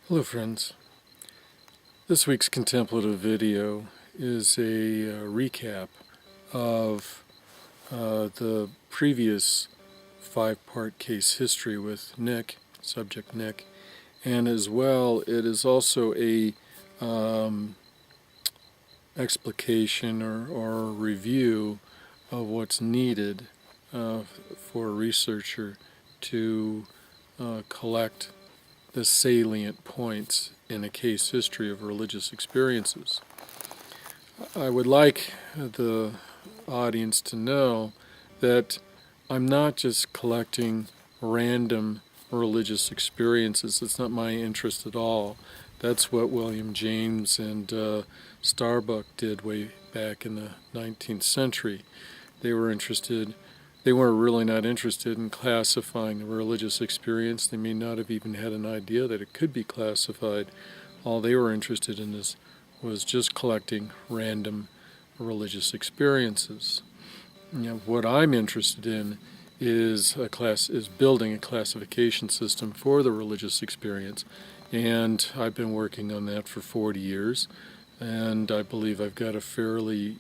Hello friends. This week's contemplative video is a recap of the previous 5-part case history with Nick, subject Nick, and as well it is also a explication or review of what's needed for a researcher to collect the salient points in a case history of religious experiences. I would like the audience to know that I'm not just collecting random religious experiences. It's not my interest at all. That's what William James and Starbuck did way back in the 19th century. They were really not interested in classifying a religious experience. They may not have even had an idea that it could be classified. All they were interested in was just collecting random religious experiences. What I'm interested in is building a classification system for the religious experience, and I've been working on that for 40 years, and I believe I've got a fairly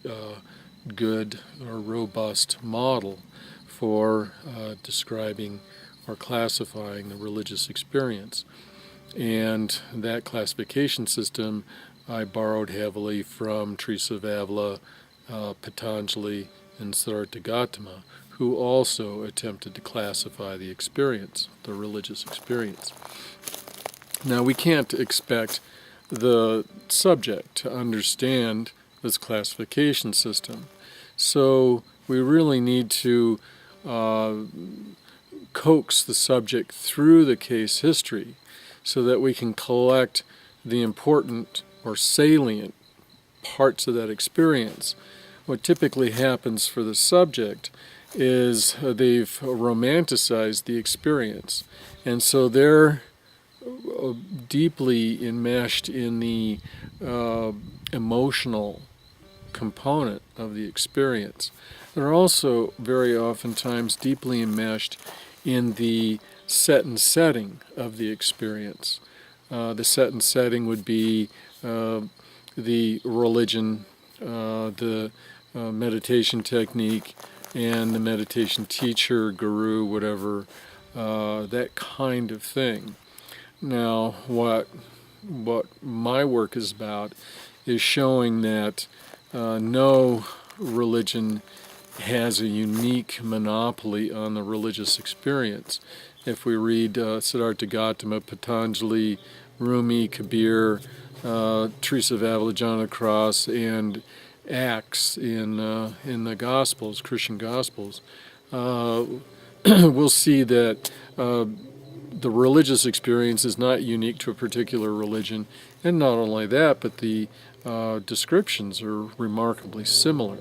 good or robust model for describing or classifying the religious experience. And that classification system I borrowed heavily from Teresa of Avila, Patanjali, and Siddhartha Gautama, who also attempted to classify the experience, the religious experience. Now, we can't expect the subject to understand this classification system, so we really need to coax the subject through the case history so that we can collect the important or salient parts of that experience. What typically happens for the subject is they've romanticized the experience, and so they're deeply enmeshed in the emotional component of the experience. They're also very oftentimes deeply enmeshed in the set and setting of the experience. The set and setting would be the religion, the meditation technique, and the meditation teacher, guru, whatever, that kind of thing. Now, what my work is about is showing that no religion has a unique monopoly on the religious experience. If we read Siddhartha Gautama, Patanjali, Rumi, Kabir, Teresa of Avila, John of the Cross, and Acts in the Gospels, Christian Gospels, we'll see that the religious experience is not unique to a particular religion, and not only that, but the descriptions are remarkably similar.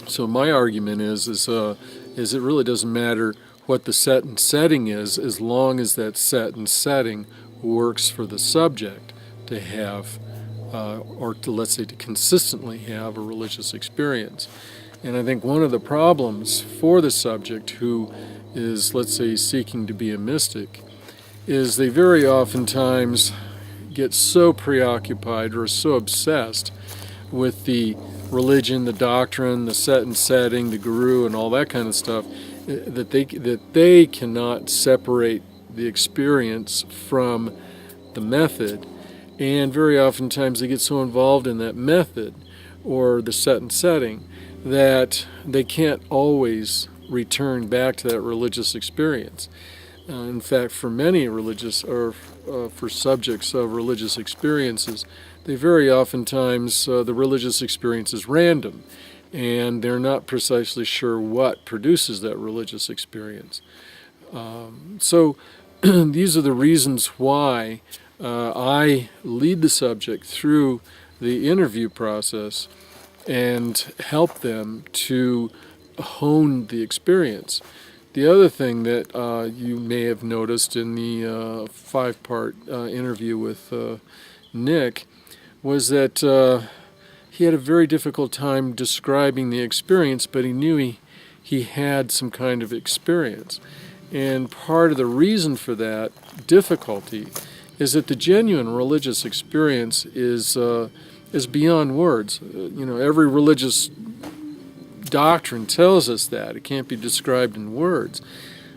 So my argument is it really doesn't matter what the set and setting is, as long as that set and setting works for the subject to have, let's say, to consistently have a religious experience. And I think one of the problems for the subject who is, let's say, seeking to be a mystic, is they very oftentimes get so preoccupied or so obsessed with the religion, the doctrine, the set and setting, the guru, and all that kind of stuff, that they cannot separate the experience from the method. And very oftentimes they get so involved in that method or the set and setting that they can't always return back to that religious experience. In fact, for many religious, or for subjects of religious experiences, they very oftentimes, the religious experience is random, and they're not precisely sure what produces that religious experience. So these are the reasons why I lead the subject through the interview process and help them to hone the experience. The other thing that you may have noticed in the 5-part interview with Nick was that he had a very difficult time describing the experience, but he knew he had some kind of experience. And part of the reason for that difficulty is that the genuine religious experience is beyond words. Every religious doctrine tells us that. It can't be described in words.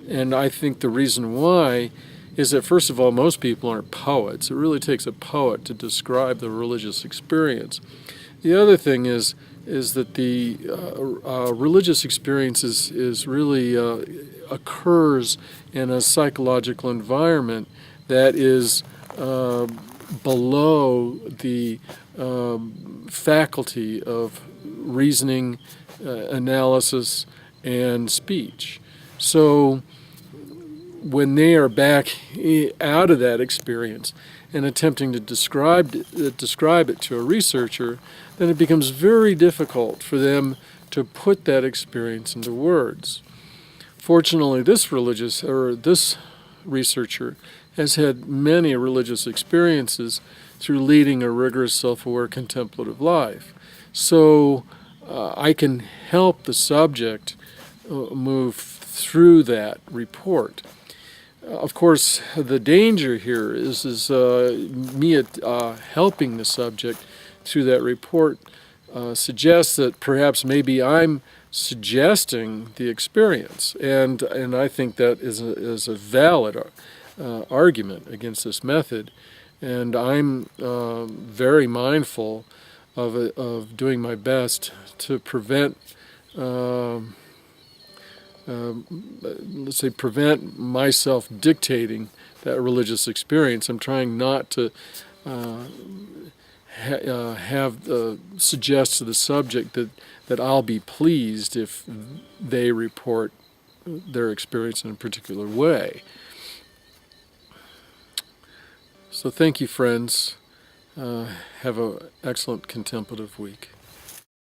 And I think the reason why is that, first of all, most people aren't poets. It really takes a poet to describe the religious experience. The other thing is that the religious experience is really occurs in a psychological environment that is below the faculty of reasoning, analysis, and speech. So when they are back out of that experience and attempting to describe it to a researcher, then it becomes very difficult for them to put that experience into words. Fortunately, this researcher has had many religious experiences through leading a rigorous, self-aware, contemplative life. So I can help the subject move through that report. Of course, the danger here is me helping the subject through that report suggests that perhaps maybe I'm suggesting the experience, and I think that is a valid argument against this method, and I'm very mindful of doing my best to prevent prevent myself dictating that religious experience. I'm trying not to suggest to the subject that I'll be pleased if they report their experience in a particular way. So thank you, friends. Have an excellent contemplative week.